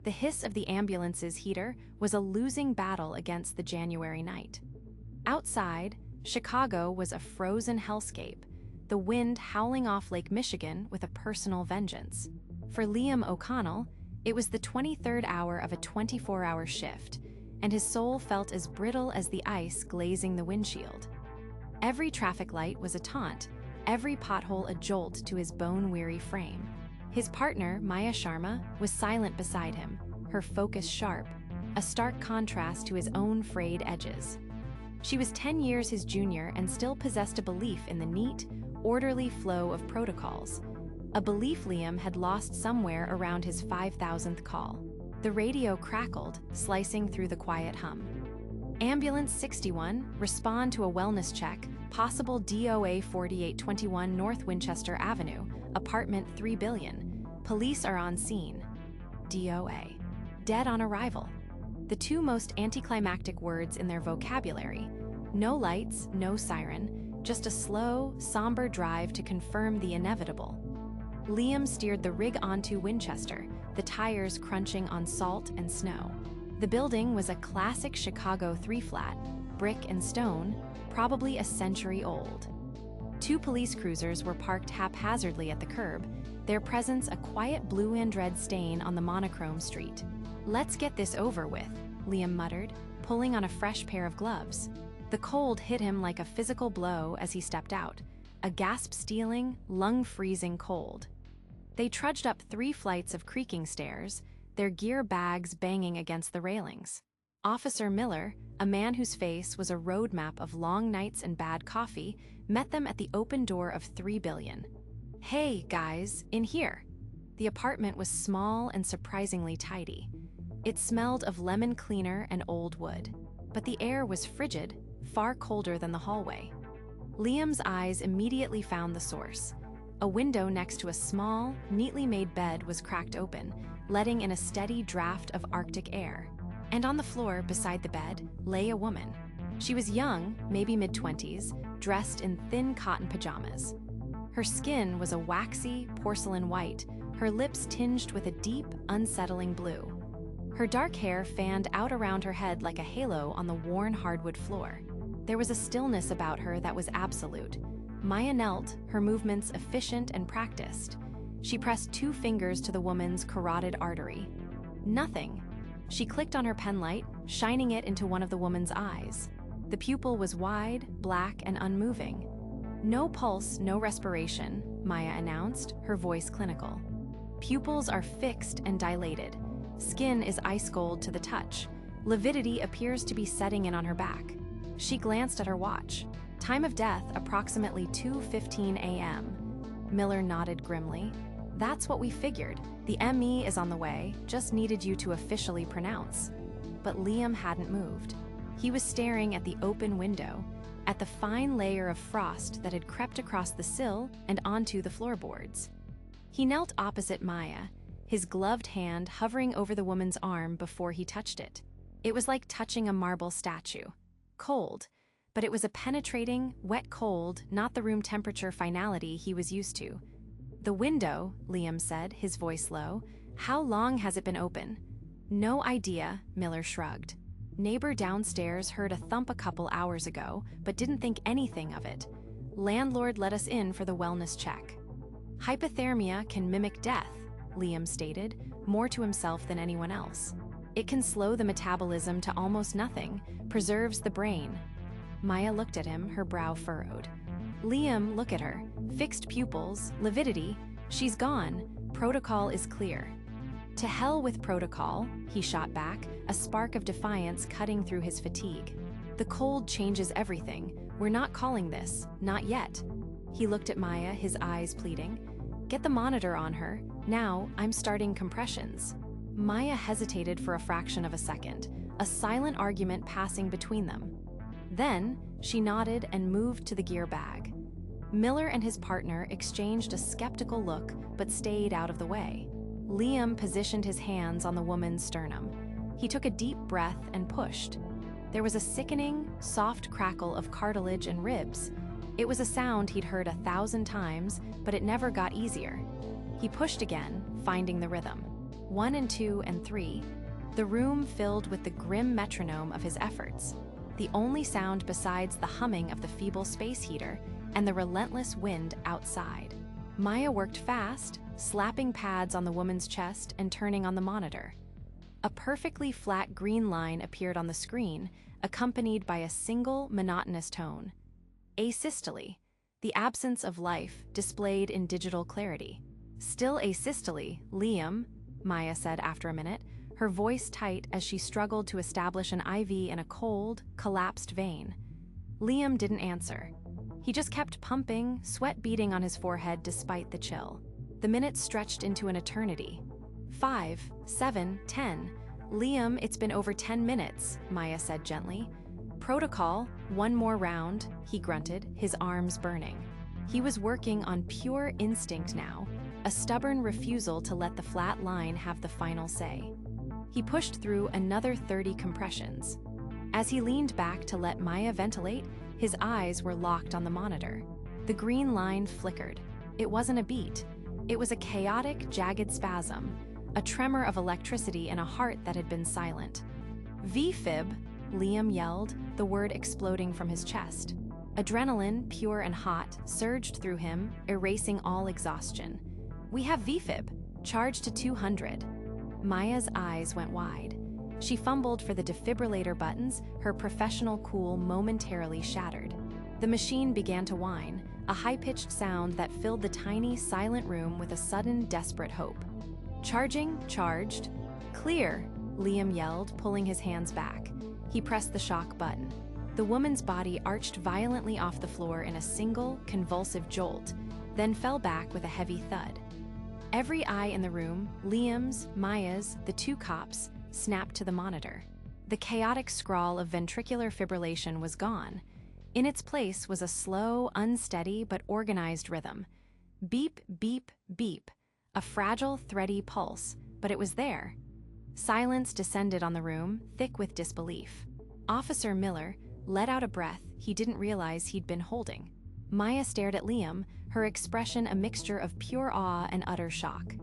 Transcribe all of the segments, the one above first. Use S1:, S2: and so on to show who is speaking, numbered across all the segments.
S1: The hiss of the ambulance's heater was a losing battle against the January night. Outside, Chicago was a frozen hellscape, the wind howling off Lake Michigan with a personal vengeance. For Liam O'Connell, it was the 23rd hour of a 24-hour shift, and his soul felt as brittle as the ice glazing the windshield. Every traffic light was a taunt, every pothole a jolt to his bone-weary frame. His partner, Maya Sharma, was silent beside him, her focus sharp, a stark contrast to his own frayed edges. She was 10 years his junior and still possessed a belief in the neat, orderly flow of protocols, a belief Liam had lost somewhere around his 5,000th call. The radio crackled, slicing through the quiet hum. Ambulance 61, respond to a wellness check, possible DOA 4821 North Winchester Avenue, apartment 3 billion. Police are on scene. DOA. Dead on arrival. The two most anticlimactic words in their vocabulary. No lights, no siren, just a slow, somber drive to confirm the inevitable. Liam steered the rig onto Winchester, the tires crunching on salt and snow. The building was a classic Chicago three-flat, brick and stone, probably a century old. Two police cruisers were parked haphazardly at the curb, their presence a quiet blue and red stain on the monochrome street. "Let's get this over with," Liam muttered, pulling on a fresh pair of gloves. The cold hit him like a physical blow as he stepped out, a gasp-stealing, lung-freezing cold. They trudged up 3 flights of creaking stairs, their gear bags banging against the railings. Officer Miller, a man whose face was a roadmap of long nights and bad coffee, met them at the open door of 3 billion. "Hey, guys, in here." The apartment was small and surprisingly tidy. It smelled of lemon cleaner and old wood, but the air was frigid, far colder than the hallway. Liam's eyes immediately found the source. A window next to a small, neatly made bed was cracked open, letting in a steady draft of Arctic air. And on the floor beside the bed lay a woman. She was young, maybe mid-20s, dressed in thin cotton pajamas. Her skin was a waxy, porcelain white, her lips tinged with a deep, unsettling blue. Her dark hair fanned out around her head like a halo on the worn hardwood floor. There was a stillness about her that was absolute. Maya knelt, her movements efficient and practiced. She pressed 2 fingers to the woman's carotid artery. Nothing. She clicked on her penlight, shining it into one of the woman's eyes. The pupil was wide, black, and unmoving. "No pulse, no respiration," Maya announced, her voice clinical. "Pupils are fixed and dilated. Skin is ice cold to the touch. Lividity appears to be setting in on her back." She glanced at her watch. "Time of death, approximately 2:15 a.m. Miller nodded grimly. "That's what we figured. The ME is on the way, just needed you to officially pronounce." But Liam hadn't moved. He was staring at the open window, at the fine layer of frost that had crept across the sill and onto the floorboards. He knelt opposite Maya, his gloved hand hovering over the woman's arm before he touched it. It was like touching a marble statue. Cold, but it was a penetrating, wet cold, not the room temperature finality he was used to. "The window," Liam said, his voice low. "How long has it been open?" "No idea," Miller shrugged. "Neighbor downstairs heard a thump a couple hours ago, but didn't think anything of it. Landlord let us in for the wellness check." "Hypothermia can mimic death," Liam stated, more to himself than anyone else. "It can slow the metabolism to almost nothing, preserves the brain." Maya looked at him, her brow furrowed. "Liam, look at her. Fixed pupils, lividity. She's gone. Protocol is clear." "To hell with protocol," he shot back, a spark of defiance cutting through his fatigue. "The cold changes everything. We're not calling this, not yet." He looked at Maya, his eyes pleading. "Get the monitor on her. Now, I'm starting compressions." Maya hesitated for a fraction of a second, a silent argument passing between them. Then, she nodded and moved to the gear bag. Miller and his partner exchanged a skeptical look, but stayed out of the way. Liam positioned his hands on the woman's sternum. He took a deep breath and pushed. There was a sickening, soft crackle of cartilage and ribs. It was a sound he'd heard 1,000 times, but it never got easier. He pushed again, finding the rhythm. 1 and 2 and 3, the room filled with the grim metronome of his efforts, the only sound besides the humming of the feeble space heater and the relentless wind outside. Maya worked fast, slapping pads on the woman's chest and turning on the monitor. A perfectly flat green line appeared on the screen, accompanied by a single monotonous tone. Asystole, the absence of life displayed in digital clarity. Still asystole, Liam, Maya said after a minute, her voice tight as she struggled to establish an IV in a cold, collapsed vein. Liam didn't answer. He just kept pumping, sweat beading on his forehead despite the chill. The minutes stretched into an eternity. 5, 7, 10. Liam, it's been over 10 minutes, Maya said gently. Protocol, one more round, he grunted, his arms burning. He was working on pure instinct now, a stubborn refusal to let the flat line have the final say. He pushed through another 30 compressions. As he leaned back to let Maya ventilate, his eyes were locked on the monitor. The green line flickered. It wasn't a beat. It was a chaotic, jagged spasm, a tremor of electricity in a heart that had been silent. VFib, Liam yelled, the word exploding from his chest. Adrenaline, pure and hot, surged through him, erasing all exhaustion. We have VFib, charged to 200. Maya's eyes went wide. She fumbled for the defibrillator buttons, her professional cool momentarily shattered. The machine began to whine, a high-pitched sound that filled the tiny, silent room with a sudden, desperate hope. Charging, charged. Clear, Liam yelled, pulling his hands back. He pressed the shock button. The woman's body arched violently off the floor in a single, convulsive jolt, then fell back with a heavy thud. Every eye in the room, Liam's, Maya's, the two cops, snapped to the monitor. The chaotic scrawl of ventricular fibrillation was gone. In its place was a slow, unsteady, but organized rhythm. Beep, beep, beep. A fragile, thready pulse, but it was there. Silence descended on the room, thick with disbelief. Officer Miller let out a breath he didn't realize he'd been holding. Maya stared at Liam, her expression a mixture of pure awe and utter shock.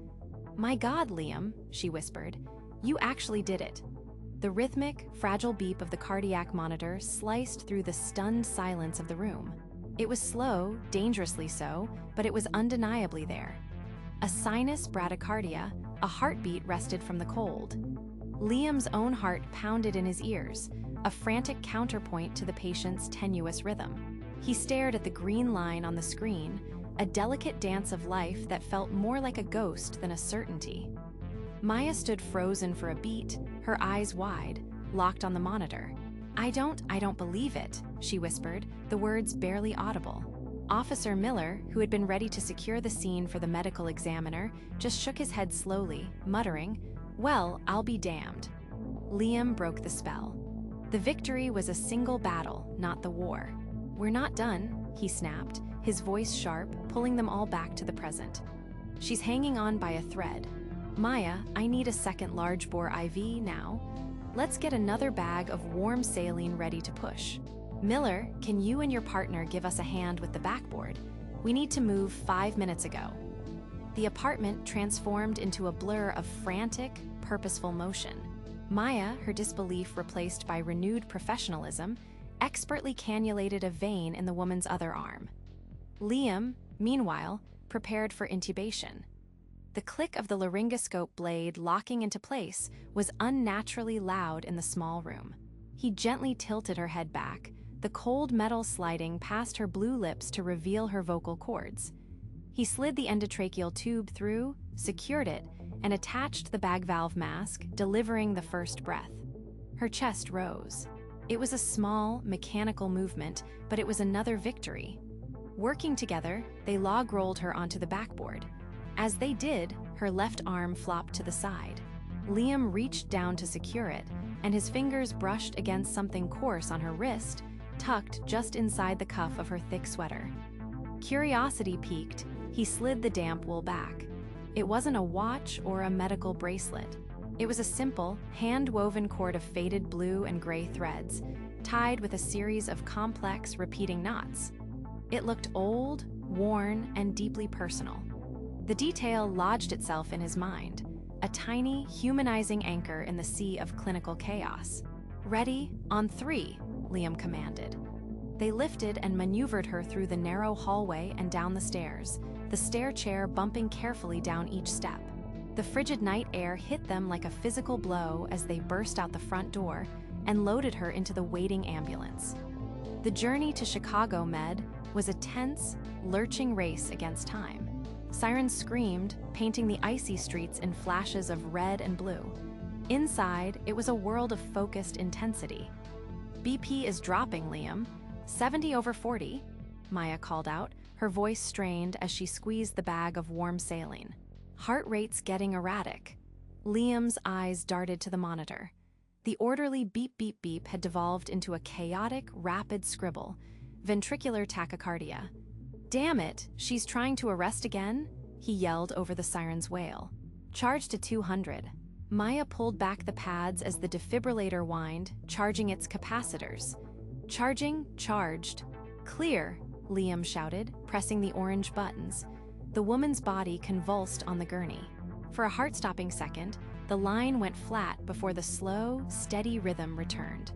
S1: "My God, Liam," she whispered, "you actually did it." The rhythmic, fragile beep of the cardiac monitor sliced through the stunned silence of the room. It was slow, dangerously so, but it was undeniably there. A sinus bradycardia, a heartbeat wrested from the cold. Liam's own heart pounded in his ears, a frantic counterpoint to the patient's tenuous rhythm. He stared at the green line on the screen, a delicate dance of life that felt more like a ghost than a certainty. Maya stood frozen for a beat, her eyes wide, locked on the monitor. I don't believe it," she whispered, the words barely audible. Officer Miller, who had been ready to secure the scene for the medical examiner, just shook his head slowly, muttering, "Well, I'll be damned." Liam broke the spell. The victory was a single battle, not the war. "We're not done," he snapped, his voice sharp, pulling them all back to the present. "She's hanging on by a thread. Maya, I need a second large-bore IV now. Let's get another bag of warm saline ready to push. Miller, can you and your partner give us a hand with the backboard? We need to move 5 minutes ago." The apartment transformed into a blur of frantic, purposeful motion. Maya, her disbelief replaced by renewed professionalism, expertly cannulated a vein in the woman's other arm. Liam, meanwhile, prepared for intubation. The click of the laryngoscope blade locking into place was unnaturally loud in the small room. He gently tilted her head back, the cold metal sliding past her blue lips to reveal her vocal cords. He slid the endotracheal tube through, secured it, and attached the bag valve mask, delivering the first breath. Her chest rose. It was a small, mechanical movement, but it was another victory. Working together, they log-rolled her onto the backboard. As they did, her left arm flopped to the side. Liam reached down to secure it, and his fingers brushed against something coarse on her wrist, tucked just inside the cuff of her thick sweater. Curiosity piqued, he slid the damp wool back. It wasn't a watch or a medical bracelet. It was a simple, hand-woven cord of faded blue and gray threads, tied with a series of complex, repeating knots. It looked old, worn, and deeply personal. The detail lodged itself in his mind, a tiny, humanizing anchor in the sea of clinical chaos. "Ready? On 3, Liam commanded. They lifted and maneuvered her through the narrow hallway and down the stairs, the stair chair bumping carefully down each step. The frigid night air hit them like a physical blow as they burst out the front door and loaded her into the waiting ambulance. The journey to Chicago Med was a tense, lurching race against time. Sirens screamed, painting the icy streets in flashes of red and blue. Inside, it was a world of focused intensity. "BP is dropping, Liam. 70/40, Maya called out, her voice strained as she squeezed the bag of warm saline. Heart rates getting erratic. Liam's eyes darted to the monitor. The orderly beep beep beep had devolved into a chaotic, rapid scribble. Ventricular tachycardia. "Damn it, she's trying to arrest again?" he yelled over the siren's wail. "Charge to 200. Maya pulled back the pads as the defibrillator whined, charging its capacitors. "Charging, charged. Clear," Liam shouted, pressing the orange buttons. The woman's body convulsed on the gurney. For a heart-stopping second, the line went flat before the slow, steady rhythm returned.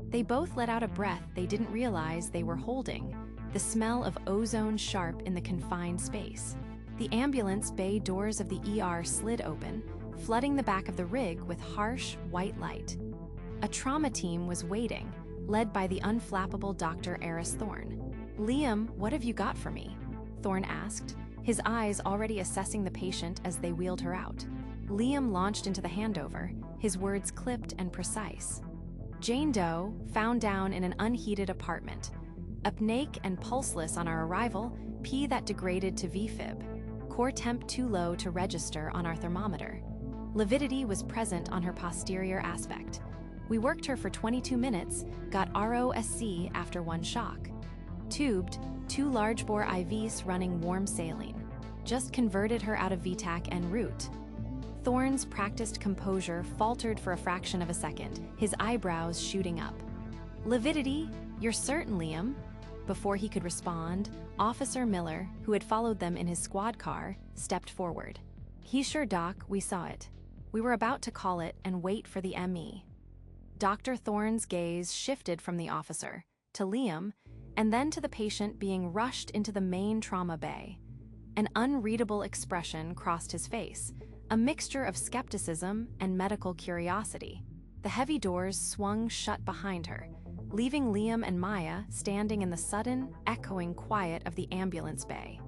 S1: They both let out a breath they didn't realize they were holding, the smell of ozone sharp in the confined space. The ambulance bay doors of the ER slid open, flooding the back of the rig with harsh, white light. A trauma team was waiting, led by the unflappable Dr. Eris Thorne. "Liam, what have you got for me?" Thorne asked, his eyes already assessing the patient as they wheeled her out. Liam launched into the handover, his words clipped and precise. "Jane Doe, found down in an unheated apartment. Apneic and pulseless on our arrival, P that degraded to VFib. Core temp too low to register on our thermometer. Lividity was present on her posterior aspect. We worked her for 22 minutes, got ROSC after one shock. Tubed, 2 large-bore IVs running warm saline. Just converted her out of VTAC en route." Thorne's practiced composure faltered for a fraction of a second, his eyebrows shooting up. "Lividity? You're certain, Liam?" Before he could respond, Officer Miller, who had followed them in his squad car, stepped forward. "He's sure, Doc, we saw it. We were about to call it and wait for the ME." Dr. Thorne's gaze shifted from the officer to Liam, and then to the patient being rushed into the main trauma bay. An unreadable expression crossed his face, a mixture of skepticism and medical curiosity. The heavy doors swung shut behind her, leaving Liam and Maya standing in the sudden, echoing quiet of the ambulance bay.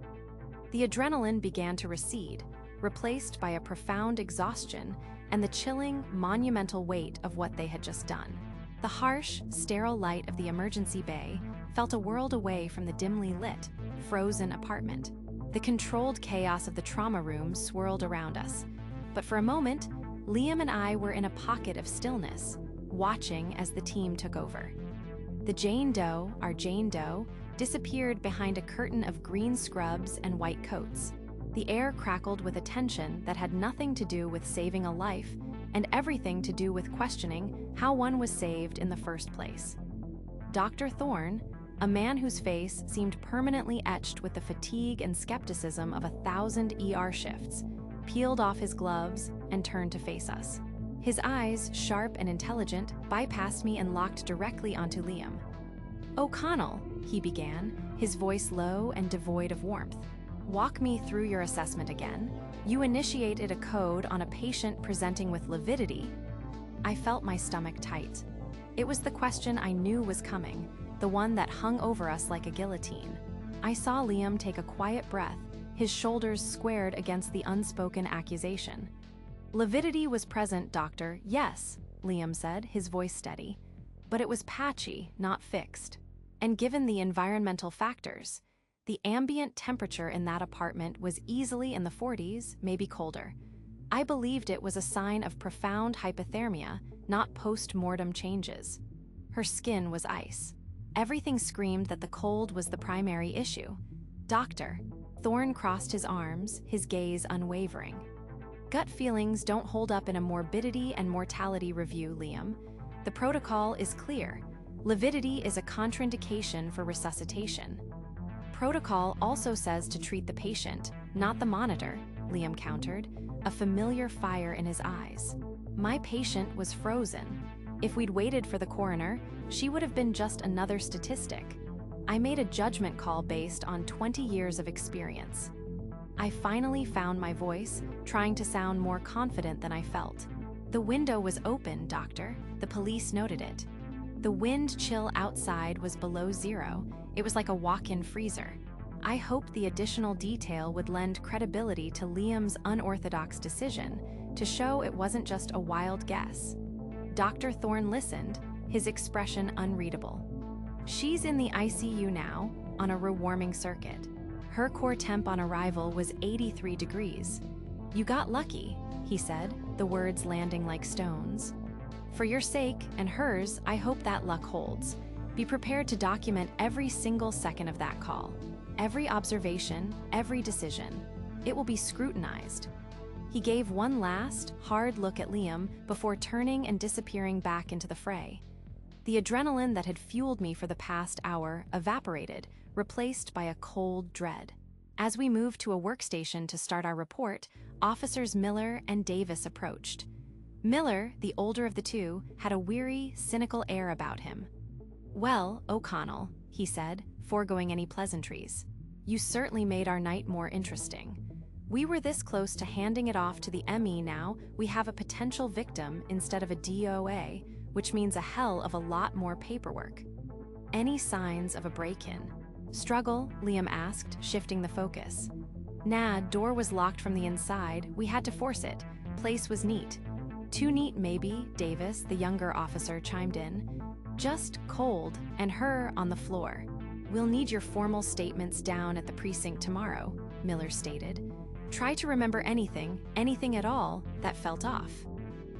S1: The adrenaline began to recede, replaced by a profound exhaustion and the chilling, monumental weight of what they had just done. The harsh, sterile light of the emergency bay felt a world away from the dimly lit, frozen apartment. The controlled chaos of the trauma room swirled around us. But for a moment, Liam and I were in a pocket of stillness, watching as the team took over. The Jane Doe, our Jane Doe, disappeared behind a curtain of green scrubs and white coats. The air crackled with a tension that had nothing to do with saving a life and everything to do with questioning how one was saved in the first place. Dr. Thorne, a man whose face seemed permanently etched with the fatigue and skepticism of 1,000 ER shifts, peeled off his gloves and turned to face us. His eyes, sharp and intelligent, bypassed me and locked directly onto Liam. "O'Connell," he began, his voice low and devoid of warmth. "Walk me through your assessment again. You initiated a code on a patient presenting with lividity." I felt my stomach tight. It was the question I knew was coming, the one that hung over us like a guillotine. I saw Liam take a quiet breath, his shoulders squared against the unspoken accusation. "Lividity was present, doctor, yes," Liam said, his voice steady. "But it was patchy, not fixed. And given the environmental factors, the ambient temperature in that apartment was easily in the 40s, maybe colder. I believed it was a sign of profound hypothermia, not post-mortem changes. Her skin was ice. Everything screamed that the cold was the primary issue. Doctor," Thorne crossed his arms, his gaze unwavering. "Gut feelings don't hold up in a morbidity and mortality review, Liam. The protocol is clear. Lividity is a contraindication for resuscitation." "Protocol also says to treat the patient, not the monitor," Liam countered, a familiar fire in his eyes. My patient was frozen. If we'd waited for the coroner, she would have been just another statistic. I made a judgment call based on 20 years of experience. I finally found my voice, trying to sound more confident than I felt. The window was open, doctor. The police noted it. The wind chill outside was below zero. It was like a walk-in freezer. I hoped the additional detail would lend credibility to Liam's unorthodox decision, to show it wasn't just a wild guess. Dr. Thorne listened, his expression unreadable. She's in the ICU now, on a rewarming circuit. Her core temp on arrival was 83 degrees. You got lucky, he said, the words landing like stones. For your sake and hers, I hope that luck holds. Be prepared to document every single second of that call. Every observation, every decision. It will be scrutinized. He gave one last, hard look at Liam before turning and disappearing back into the fray. The adrenaline that had fueled me for the past hour evaporated, replaced by a cold dread. As we moved to a workstation to start our report, Officers Miller and Davis approached. Miller, the older of the two, had a weary, cynical air about him. "Well, O'Connell," he said, foregoing any pleasantries, "you certainly made our night more interesting. We were this close to handing it off to the ME. Now we have a potential victim instead of a DOA, which means a hell of a lot more paperwork." "Any signs of a break-in?" "Struggle?" Liam asked, shifting the focus. "Nah, door was locked from the inside. We had to force it. Place was neat." "Too neat, maybe," Davis, the younger officer, chimed in. "Just cold, and her on the floor." "We'll need your formal statements down at the precinct tomorrow," Miller stated. "Try to remember anything at all, that felt off."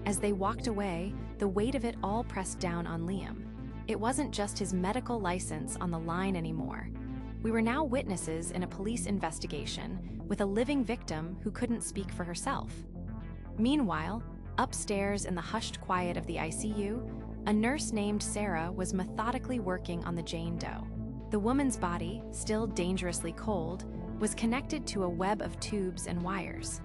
S1: As they walked away, the weight of it all pressed down on Liam. It wasn't just his medical license on the line anymore. We were now witnesses in a police investigation with a living victim who couldn't speak for herself. Meanwhile, upstairs in the hushed quiet of the ICU, a nurse named Sarah was methodically working on the Jane Doe. The woman's body, still dangerously cold, was connected to a web of tubes and wires.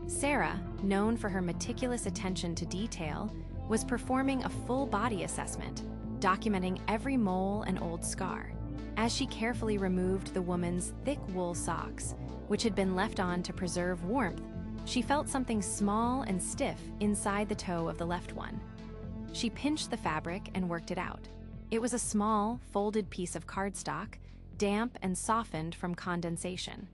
S1: Sarah, known for her meticulous attention to detail, was performing a full body assessment, documenting every mole and old scar. As she carefully removed the woman's thick wool socks, which had been left on to preserve warmth, she felt something small and stiff inside the toe of the left one. She pinched the fabric and worked it out. It was a small, folded piece of cardstock, damp and softened from condensation.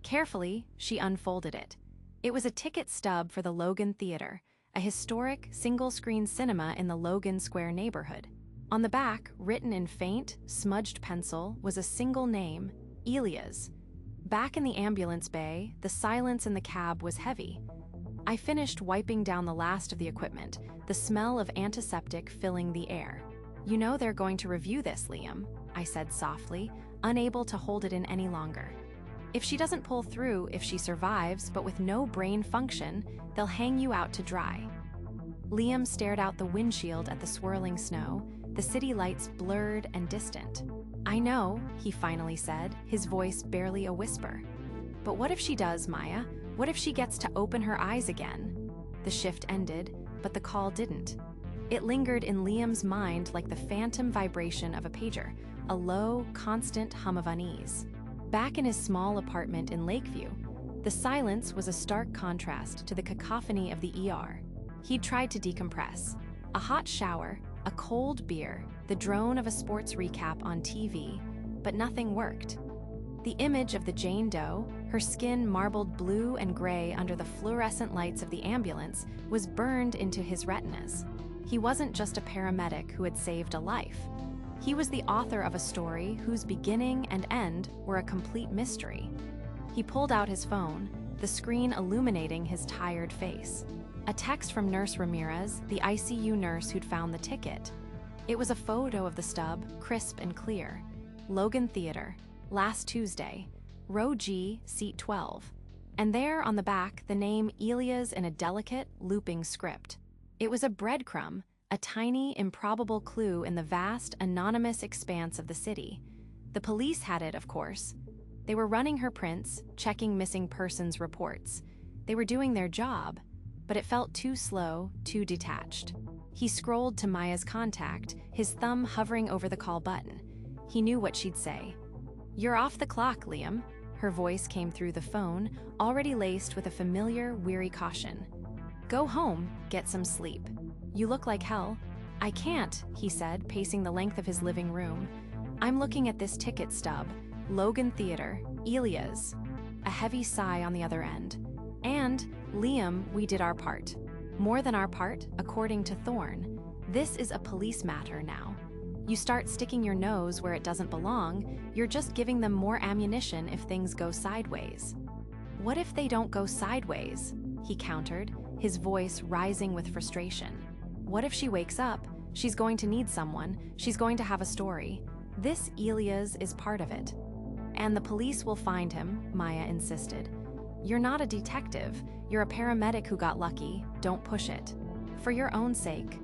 S1: Carefully, she unfolded it. It was a ticket stub for the Logan Theater, a historic, single-screen cinema in the Logan Square neighborhood. On the back, written in faint, smudged pencil, was a single name, Elias. Back in the ambulance bay, the silence in the cab was heavy. I finished wiping down the last of the equipment, the smell of antiseptic filling the air. "You know they're going to review this, Liam," I said softly, unable to hold it in any longer. "If she doesn't pull through, if she survives, but with no brain function, they'll hang you out to dry." Liam stared out the windshield at the swirling snow, the city lights blurred and distant. "I know," he finally said, his voice barely a whisper. "But what if she does, Maya? What if she gets to open her eyes again?" The shift ended, but the call didn't. It lingered in Liam's mind like the phantom vibration of a pager, a low, constant hum of unease. Back in his small apartment in Lakeview, the silence was a stark contrast to the cacophony of the ER. He'd tried to decompress. A hot shower, a cold beer, the drone of a sports recap on TV, but nothing worked. The image of the Jane Doe, her skin marbled blue and gray under the fluorescent lights of the ambulance, was burned into his retinas. He wasn't just a paramedic who had saved a life. He was the author of a story whose beginning and end were a complete mystery. He pulled out his phone, the screen illuminating his tired face. A text from Nurse Ramirez, the ICU nurse who'd found the ticket. It was a photo of the stub, crisp and clear. Logan Theater, last Tuesday, row G, seat 12. And there on the back, the name Elias in a delicate, looping script. It was a breadcrumb, a tiny, improbable clue in the vast, anonymous expanse of the city. The police had it, of course. They were running her prints, checking missing persons reports. They were doing their job, but it felt too slow, too detached. He scrolled to Maya's contact, his thumb hovering over the call button. He knew what she'd say. "You're off the clock, Liam." Her voice came through the phone, already laced with a familiar, weary caution. "Go home, get some sleep. You look like hell." "I can't," he said, pacing the length of his living room. "I'm looking at this ticket stub. Logan Theater, Elia's." A heavy sigh on the other end. "And, Liam, we did our part. More than our part, according to Thorne. This is a police matter now. You start sticking your nose where it doesn't belong, you're just giving them more ammunition if things go sideways." "What if they don't go sideways?" he countered, his voice rising with frustration. "What if she wakes up? She's going to need someone. She's going to have a story. This Elia's is part of it." "And the police will find him," Maya insisted. "You're not a detective. You're a paramedic who got lucky. Don't push it. For your own sake."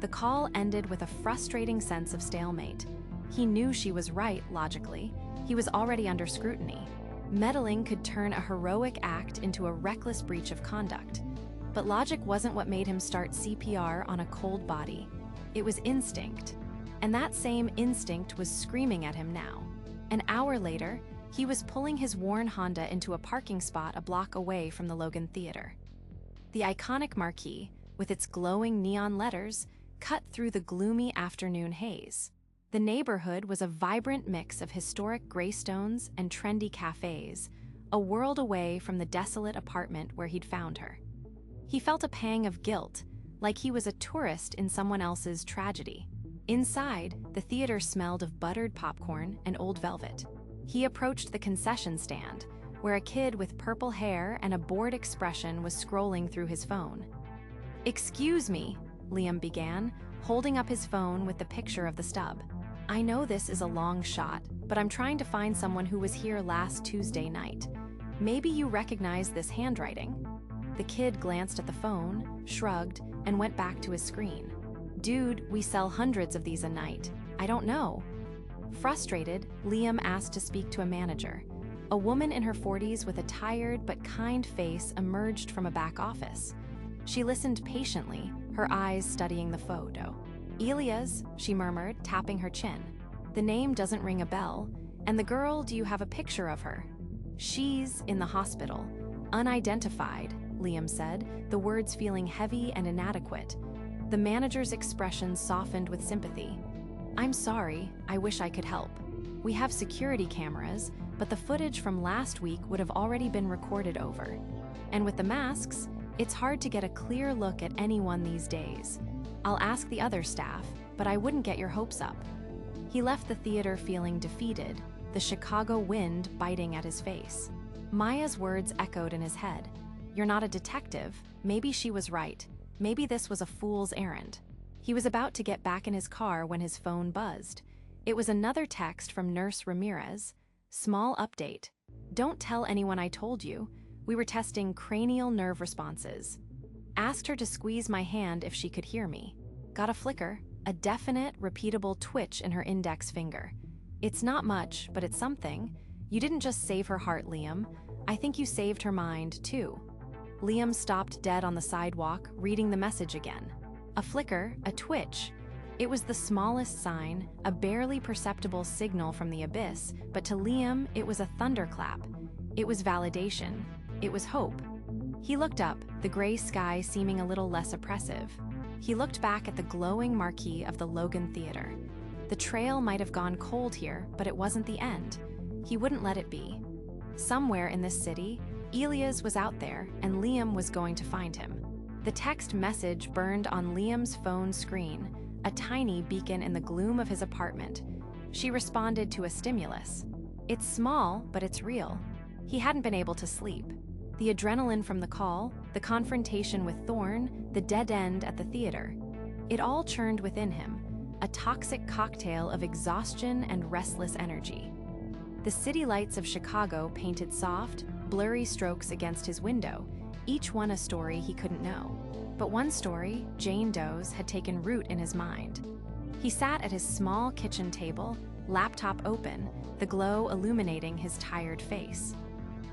S1: The call ended with a frustrating sense of stalemate. He knew she was right, logically. He was already under scrutiny. Meddling could turn a heroic act into a reckless breach of conduct. But logic wasn't what made him start CPR on a cold body. It was instinct. And that same instinct was screaming at him now. An hour later, he was pulling his worn Honda into a parking spot a block away from the Logan Theater. The iconic marquee, with its glowing neon letters, cut through the gloomy afternoon haze. The neighborhood was a vibrant mix of historic greystones and trendy cafes, a world away from the desolate apartment where he'd found her. He felt a pang of guilt, like he was a tourist in someone else's tragedy. Inside, the theater smelled of buttered popcorn and old velvet. He approached the concession stand, where a kid with purple hair and a bored expression was scrolling through his phone. "Excuse me," Liam began, holding up his phone with the picture of the stub. "I know this is a long shot, but I'm trying to find someone who was here last Tuesday night. Maybe you recognize this handwriting?" The kid glanced at the phone, shrugged, and went back to his screen. "Dude, we sell hundreds of these a night. I don't know." Frustrated, Liam asked to speak to a manager. A woman in her 40s with a tired but kind face emerged from a back office. She listened patiently, her eyes studying the photo. "Elia's," she murmured, tapping her chin. "The name doesn't ring a bell. And the girl, do you have a picture of her?" "She's in the hospital. Unidentified," Liam said, the words feeling heavy and inadequate. The manager's expression softened with sympathy. "I'm sorry, I wish I could help. We have security cameras, but the footage from last week would have already been recorded over. And with the masks, it's hard to get a clear look at anyone these days. I'll ask the other staff, but I wouldn't get your hopes up." He left the theater feeling defeated, the Chicago wind biting at his face. Maya's words echoed in his head. "You're not a detective. Maybe she was right. Maybe this was a fool's errand." He was about to get back in his car when his phone buzzed. It was another text from Nurse Ramirez. "Small update. Don't tell anyone I told you. We were testing cranial nerve responses. Asked her to squeeze my hand if she could hear me. Got a flicker, a definite, repeatable twitch in her index finger. It's not much, but it's something. You didn't just save her heart, Liam. I think you saved her mind, too." Liam stopped dead on the sidewalk, reading the message again. A flicker, a twitch. It was the smallest sign, a barely perceptible signal from the abyss, but to Liam, it was a thunderclap. It was validation. It was hope. He looked up, the gray sky seeming a little less oppressive. He looked back at the glowing marquee of the Logan Theater. The trail might have gone cold here, but it wasn't the end. He wouldn't let it be. Somewhere in this city, Elia's was out there, and Liam was going to find him. The text message burned on Liam's phone screen, a tiny beacon in the gloom of his apartment. She responded to a stimulus. It's small, but it's real. He hadn't been able to sleep. The adrenaline from the call, the confrontation with Thorne, the dead end at the theater. It all churned within him, a toxic cocktail of exhaustion and restless energy. The city lights of Chicago painted soft, blurry strokes against his window, each one a story he couldn't know. But one story, Jane Doe's, had taken root in his mind. He sat at his small kitchen table, laptop open, the glow illuminating his tired face.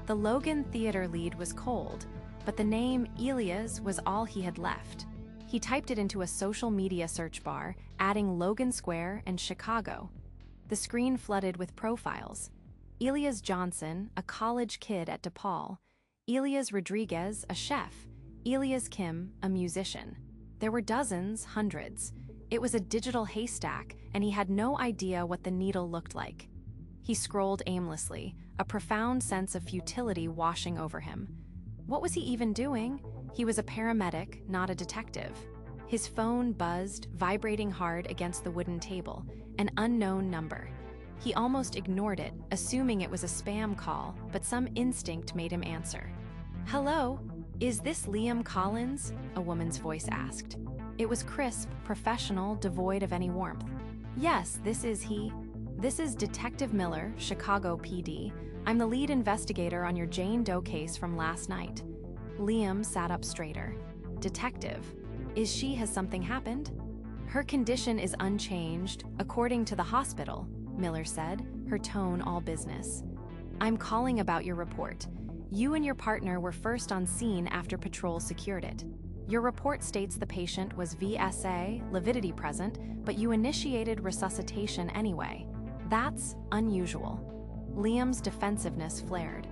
S1: The Logan Theater lead was cold, but the name Elias was all he had left. He typed it into a social media search bar, adding Logan Square and Chicago. The screen flooded with profiles. Elias Johnson, a college kid at DePaul. Elias Rodriguez, a chef. Elias Kim, a musician. There were dozens, hundreds. It was a digital haystack, and he had no idea what the needle looked like. He scrolled aimlessly, a profound sense of futility washing over him. What was he even doing? He was a paramedic, not a detective. His phone buzzed, vibrating hard against the wooden table, an unknown number. He almost ignored it, assuming it was a spam call, but some instinct made him answer. "Hello, is this Liam Collins?" a woman's voice asked. It was crisp, professional, devoid of any warmth. "Yes, this is he. This is Detective Miller, Chicago PD. I'm the lead investigator on your Jane Doe case from last night." Liam sat up straighter. "Detective, has something happened?" "Her condition is unchanged, according to the hospital," Miller said, her tone all business. "I'm calling about your report. You and your partner were first on scene after patrol secured it. Your report states the patient was VSA, lividity present, but you initiated resuscitation anyway. That's unusual." Liam's defensiveness flared.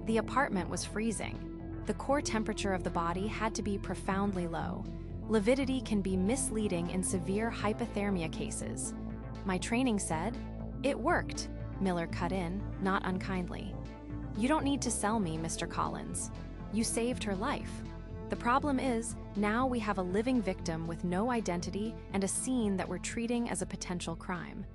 S1: The apartment was freezing. The core temperature of the body had to be profoundly low. Lividity can be misleading in severe hypothermia cases. "My training said..." "It worked," Miller cut in, not unkindly. "You don't need to sell me, Mr. Collins. You saved her life. The problem is, now we have a living victim with no identity and a scene that we're treating as a potential crime.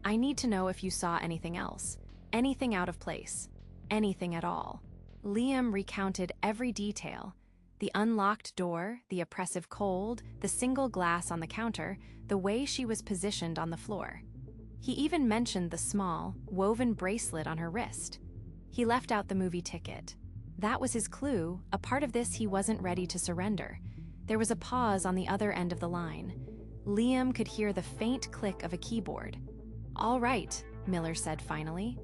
S1: I need to know if you saw anything else, anything out of place, anything at all." Liam recounted every detail. The unlocked door, the oppressive cold, the single glass on the counter, the way she was positioned on the floor. He even mentioned the small, woven bracelet on her wrist. He left out the movie ticket. That was his clue, a part of this he wasn't ready to surrender. There was a pause on the other end of the line. Liam could hear the faint click of a keyboard. "All right," Miller said finally.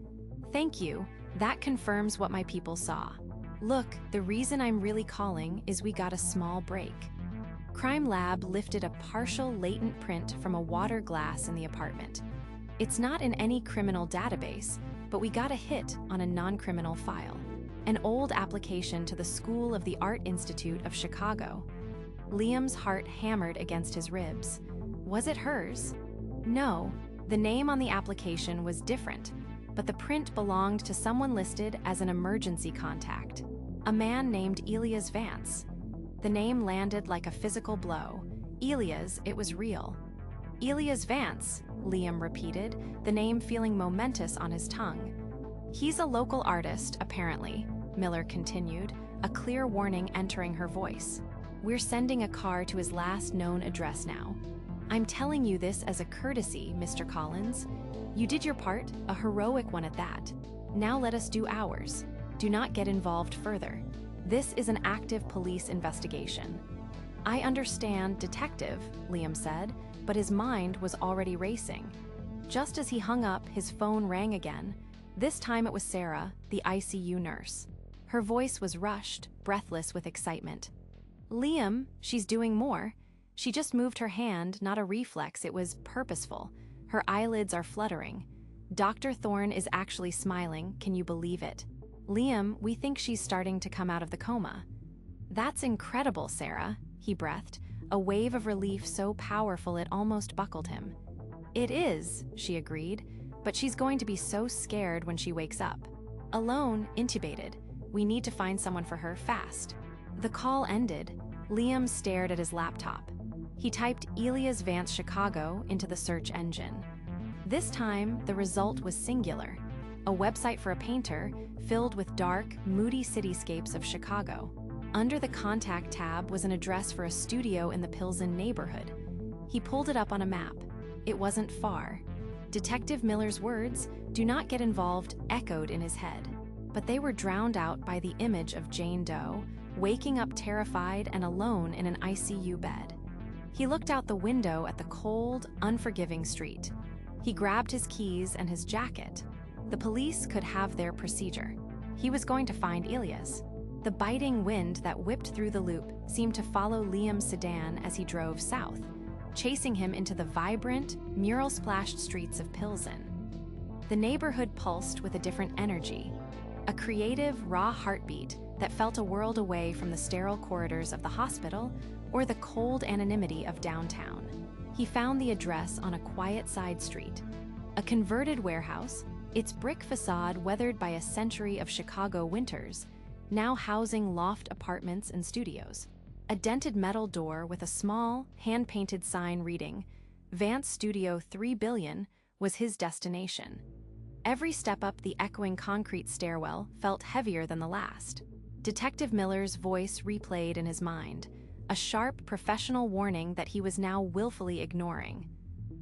S1: "Thank you. That confirms what my people saw. Look, the reason I'm really calling is we got a small break." Crime Lab lifted a partial latent print from a water glass in the apartment. "It's not in any criminal database, but we got a hit on a non-criminal file. An old application to the School of the Art Institute of Chicago." Liam's heart hammered against his ribs. Was it hers? No, the name on the application was different, but the print belonged to someone listed as an emergency contact. A man named Elias Vance. The name landed like a physical blow. Elias, it was real. "Elias Vance," Liam repeated, the name feeling momentous on his tongue. "He's a local artist, apparently," Miller continued, a clear warning entering her voice. "We're sending a car to his last known address now. I'm telling you this as a courtesy, Mr. Collins. You did your part, a heroic one at that. Now let us do ours. Do not get involved further. This is an active police investigation." "I understand, Detective," Liam said, but his mind was already racing. Just as he hung up, his phone rang again. This time it was Sarah, the ICU nurse. Her voice was rushed, breathless with excitement. "Liam, she's doing more. She just moved her hand, not a reflex, it was purposeful. Her eyelids are fluttering. Dr. Thorne is actually smiling, can you believe it? Liam, we think she's starting to come out of the coma." "That's incredible, Sarah," he breathed, a wave of relief so powerful it almost buckled him. "It is," she agreed, "but she's going to be so scared when she wakes up. Alone, intubated. We need to find someone for her fast." The call ended. Liam stared at his laptop. He typed Elias Vance Chicago into the search engine. This time, the result was singular. A website for a painter filled with dark, moody cityscapes of Chicago. Under the contact tab was an address for a studio in the Pilsen neighborhood. He pulled it up on a map. It wasn't far. Detective Miller's words, "Do not get involved," echoed in his head. But they were drowned out by the image of Jane Doe, waking up terrified and alone in an ICU bed. He looked out the window at the cold, unforgiving street. He grabbed his keys and his jacket. The police could have their procedure. He was going to find Elias. The biting wind that whipped through the loop seemed to follow Liam's sedan as he drove south, chasing him into the vibrant, mural-splashed streets of Pilsen. The neighborhood pulsed with a different energy, a creative, raw heartbeat that felt a world away from the sterile corridors of the hospital or the cold anonymity of downtown. He found the address on a quiet side street, a converted warehouse, its brick facade weathered by a century of Chicago winters, now housing loft apartments and studios. A dented metal door with a small, hand-painted sign reading, "Vance Studio 3 Billion," was his destination. Every step up the echoing concrete stairwell felt heavier than the last. Detective Miller's voice replayed in his mind, a sharp, professional warning that he was now willfully ignoring.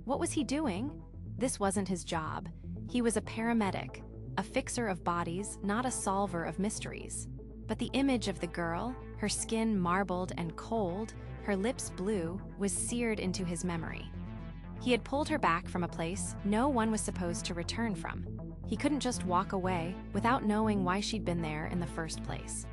S1: What was he doing? This wasn't his job. He was a paramedic, a fixer of bodies, not a solver of mysteries. But the image of the girl, her skin marbled and cold, her lips blue, was seared into his memory. He had pulled her back from a place no one was supposed to return from. He couldn't just walk away without knowing why she'd been there in the first place.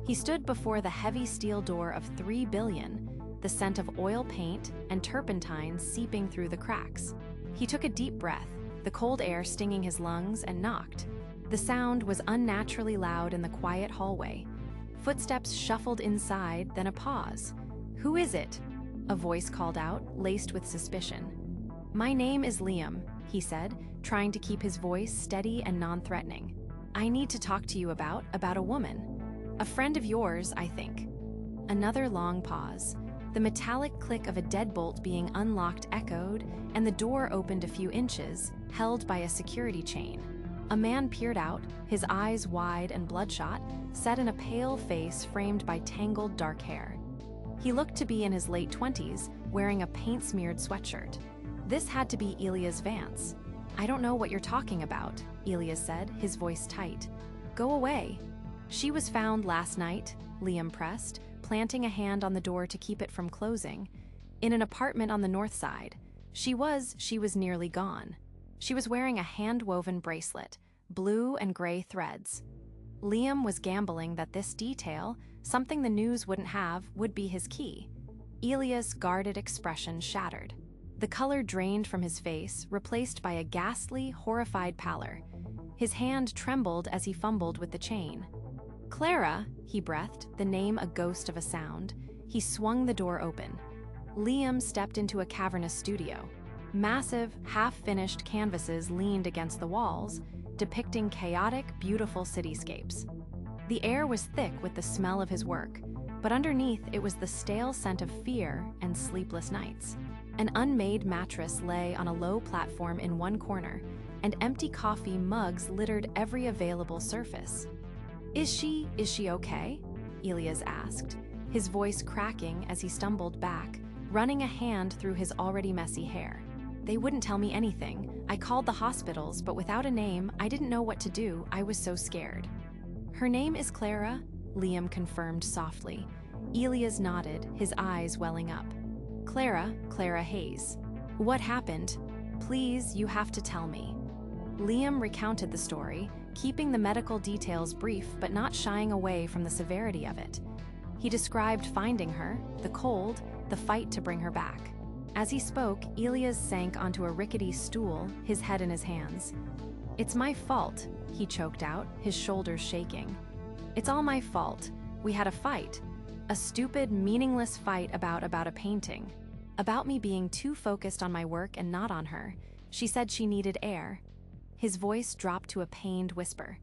S1: He stood before the heavy steel door of 3 billion, the scent of oil paint and turpentine seeping through the cracks. He took a deep breath, the cold air stinging his lungs, and knocked. The sound was unnaturally loud in the quiet hallway. Footsteps shuffled inside, then a pause. "Who is it?" a voice called out, laced with suspicion. "My name is Liam," he said, trying to keep his voice steady and non-threatening. "I need to talk to you about a woman. A friend of yours, I think." Another long pause. The metallic click of a deadbolt being unlocked echoed, and the door opened a few inches, held by a security chain. A man peered out, his eyes wide and bloodshot, set in a pale face framed by tangled dark hair. He looked to be in his late 20s, wearing a paint-smeared sweatshirt. This had to be Elias Vance. "I don't know what you're talking about," Elias said, his voice tight. "Go away." "She was found last night," Liam pressed, planting a hand on the door to keep it from closing, "in an apartment on the north side. She was nearly gone. She was wearing a hand-woven bracelet, blue and gray threads." Liam was gambling that this detail, something the news wouldn't have, would be his key. Elias' guarded expression shattered. The color drained from his face, replaced by a ghastly, horrified pallor. His hand trembled as he fumbled with the chain. "Clara," he breathed, the name a ghost of a sound. He swung the door open. Liam stepped into a cavernous studio. Massive, half-finished canvases leaned against the walls, depicting chaotic, beautiful cityscapes. The air was thick with the smell of his work, but underneath it was the stale scent of fear and sleepless nights. An unmade mattress lay on a low platform in one corner, and empty coffee mugs littered every available surface. Is she okay?" Elias asked, his voice cracking as he stumbled back, running a hand through his already messy hair. "They wouldn't tell me anything. I called the hospitals, but without a name, I didn't know what to do. I was so scared." "Her name is Clara," Liam confirmed softly. Elias nodded, his eyes welling up. Clara Hayes. "What happened? Please, you have to tell me." Liam recounted the story, keeping the medical details brief but not shying away from the severity of it. He described finding her, the cold, the fight to bring her back. As he spoke, Elias sank onto a rickety stool, his head in his hands. "It's my fault," he choked out, his shoulders shaking. "It's all my fault. We had a fight. A stupid, meaningless fight about a painting. About me being too focused on my work and not on her. She said she needed air." His voice dropped to a pained whisper.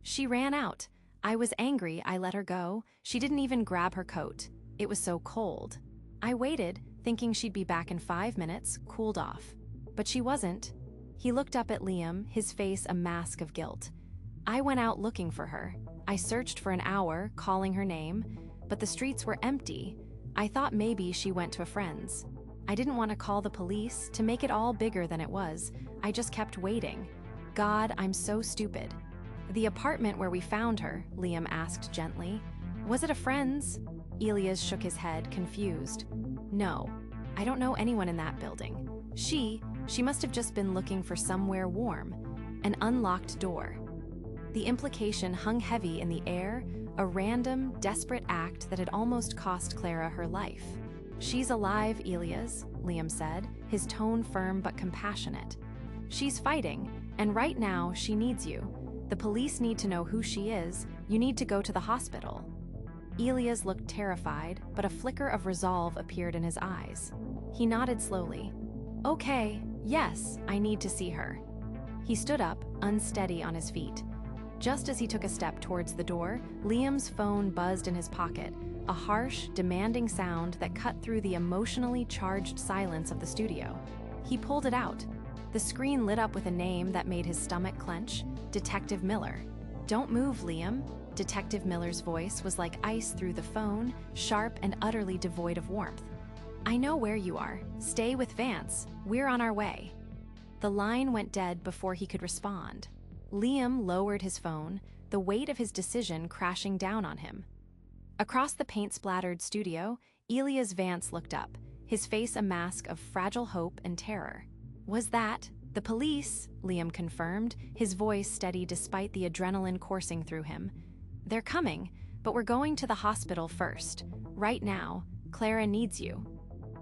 S1: "She ran out. I was angry, I let her go. She didn't even grab her coat. It was so cold. I waited, thinking she'd be back in 5 minutes, cooled off. But she wasn't." He looked up at Liam, his face a mask of guilt. "I went out looking for her. I searched for an hour, calling her name, but the streets were empty. I thought maybe she went to a friend's. I didn't want to call the police, to make it all bigger than it was. I just kept waiting. God, I'm so stupid." "The apartment where we found her," Liam asked gently, "was it a friend's?" Elias shook his head, confused. "No, I don't know anyone in that building. She must have just been looking for somewhere warm." An unlocked door. The implication hung heavy in the air, a random, desperate act that had almost cost Clara her life. "She's alive, Elias," Liam said, his tone firm but compassionate. "She's fighting, and right now she needs you. The police need to know who she is. You need to go to the hospital." Elias looked terrified, but a flicker of resolve appeared in his eyes. He nodded slowly. "Okay, yes, I need to see her." He stood up, unsteady on his feet. Just as he took a step towards the door, Liam's phone buzzed in his pocket, a harsh, demanding sound that cut through the emotionally charged silence of the studio. He pulled it out. The screen lit up with a name that made his stomach clench: Detective Miller. "Don't move, Liam." Detective Miller's voice was like ice through the phone, sharp and utterly devoid of warmth. "I know where you are. Stay with Vance. We're on our way." The line went dead before he could respond. Liam lowered his phone, the weight of his decision crashing down on him. Across the paint-splattered studio, Elias Vance looked up, his face a mask of fragile hope and terror. "Was that the police?" Liam confirmed, his voice steady despite the adrenaline coursing through him. "They're coming, but we're going to the hospital first. Right now, Clara needs you."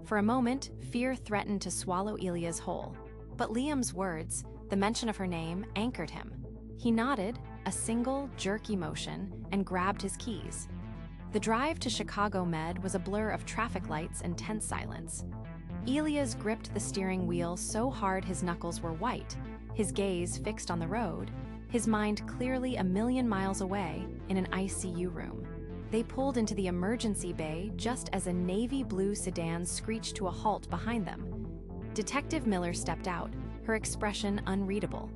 S1: For a moment, fear threatened to swallow Elias whole. But Liam's words, the mention of her name, anchored him. He nodded, a single, jerky motion, and grabbed his keys. The drive to Chicago Med was a blur of traffic lights and tense silence. Elias gripped the steering wheel so hard his knuckles were white, his gaze fixed on the road, his mind clearly a million miles away in an ICU room. They pulled into the emergency bay just as a navy blue sedan screeched to a halt behind them. Detective Miller stepped out, her expression unreadable.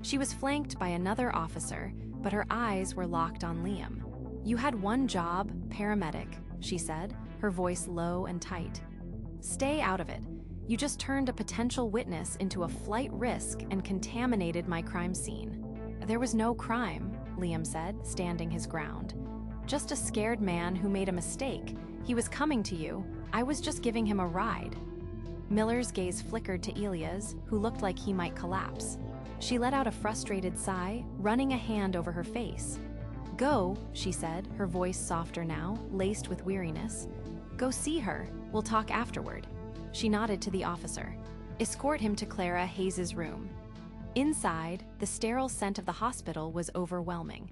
S1: She was flanked by another officer, but her eyes were locked on Liam. "You had one job, paramedic," she said, her voice low and tight. "Stay out of it. You just turned a potential witness into a flight risk and contaminated my crime scene." "There was no crime," Liam said, standing his ground. "Just a scared man who made a mistake. He was coming to you. I was just giving him a ride." Miller's gaze flickered to Elias, who looked like he might collapse. She let out a frustrated sigh, running a hand over her face. "Go," she said, her voice softer now, laced with weariness. "Go see her. We'll talk afterward." She nodded to the officer. "Escort him to Clara Hayes' room." Inside, the sterile scent of the hospital was overwhelming.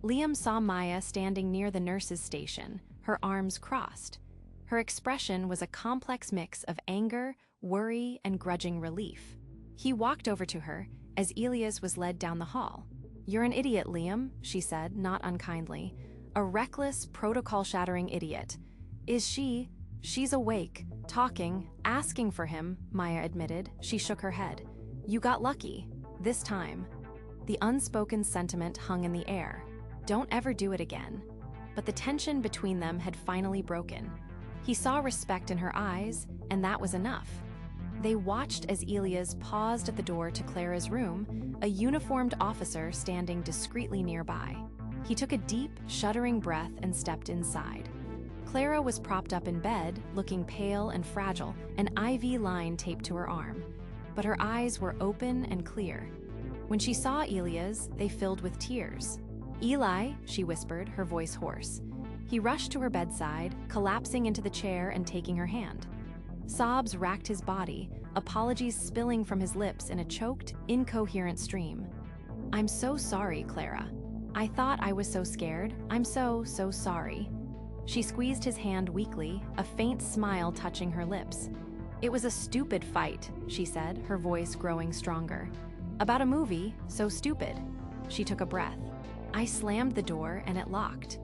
S1: Liam saw Maya standing near the nurse's station, her arms crossed. Her expression was a complex mix of anger, worry, and grudging relief. He walked over to her as Elias was led down the hall. "You're an idiot, Liam," she said, not unkindly. "A reckless, protocol-shattering idiot." She's awake, talking, asking for him," Maya admitted. She shook her head. "You got lucky. This time." The unspoken sentiment hung in the air. Don't ever do it again. But the tension between them had finally broken. He saw respect in her eyes, and that was enough. They watched as Elias paused at the door to Clara's room, a uniformed officer standing discreetly nearby. He took a deep, shuddering breath and stepped inside. Clara was propped up in bed, looking pale and fragile, an IV line taped to her arm. But her eyes were open and clear. When she saw Elias, they filled with tears. "Eli," she whispered, her voice hoarse. He rushed to her bedside, collapsing into the chair and taking her hand. Sobs racked his body, apologies spilling from his lips in a choked, incoherent stream. "I'm so sorry, Clara. I thought I was so scared. I'm so sorry." She squeezed his hand weakly, a faint smile touching her lips. "It was a stupid fight," she said, her voice growing stronger. "About a movie, so stupid." She took a breath. "I slammed the door and it locked.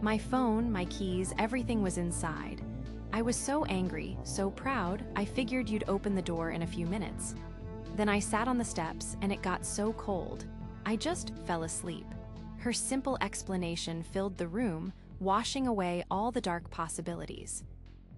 S1: My phone, my keys, everything was inside. I was so angry, so proud, I figured you'd open the door in a few minutes. Then I sat on the steps and it got so cold. I just fell asleep." Her simple explanation filled the room, washing away all the dark possibilities.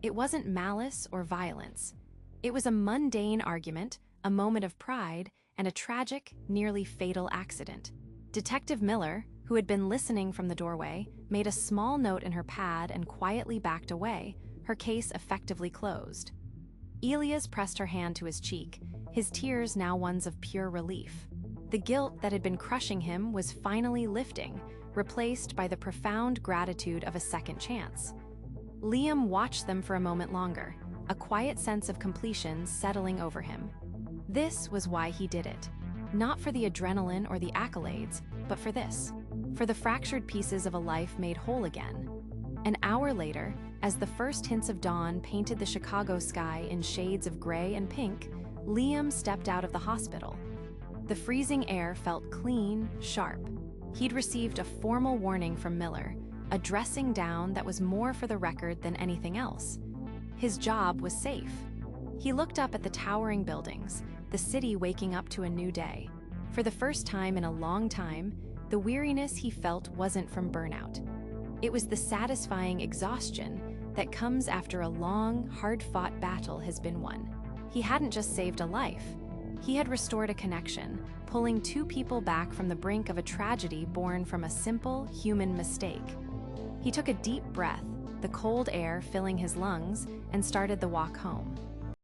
S1: It wasn't malice or violence. It was a mundane argument, a moment of pride, and a tragic, nearly fatal accident. Detective Miller, who had been listening from the doorway, made a small note in her pad and quietly backed away, her case effectively closed. Elias pressed her hand to his cheek, his tears now ones of pure relief. The guilt that had been crushing him was finally lifting, replaced by the profound gratitude of a second chance. Liam watched them for a moment longer, a quiet sense of completion settling over him. This was why he did it. Not for the adrenaline or the accolades, but for this. For the fractured pieces of a life made whole again. An hour later, as the first hints of dawn painted the Chicago sky in shades of gray and pink, Liam stepped out of the hospital. The freezing air felt clean, sharp. He'd received a formal warning from Miller, a dressing down that was more for the record than anything else. His job was safe. He looked up at the towering buildings, the city waking up to a new day. For the first time in a long time, the weariness he felt wasn't from burnout. It was the satisfying exhaustion that comes after a long, hard-fought battle has been won. He hadn't just saved a life. He had restored a connection, pulling two people back from the brink of a tragedy born from a simple, human mistake. He took a deep breath, the cold air filling his lungs, and started the walk home.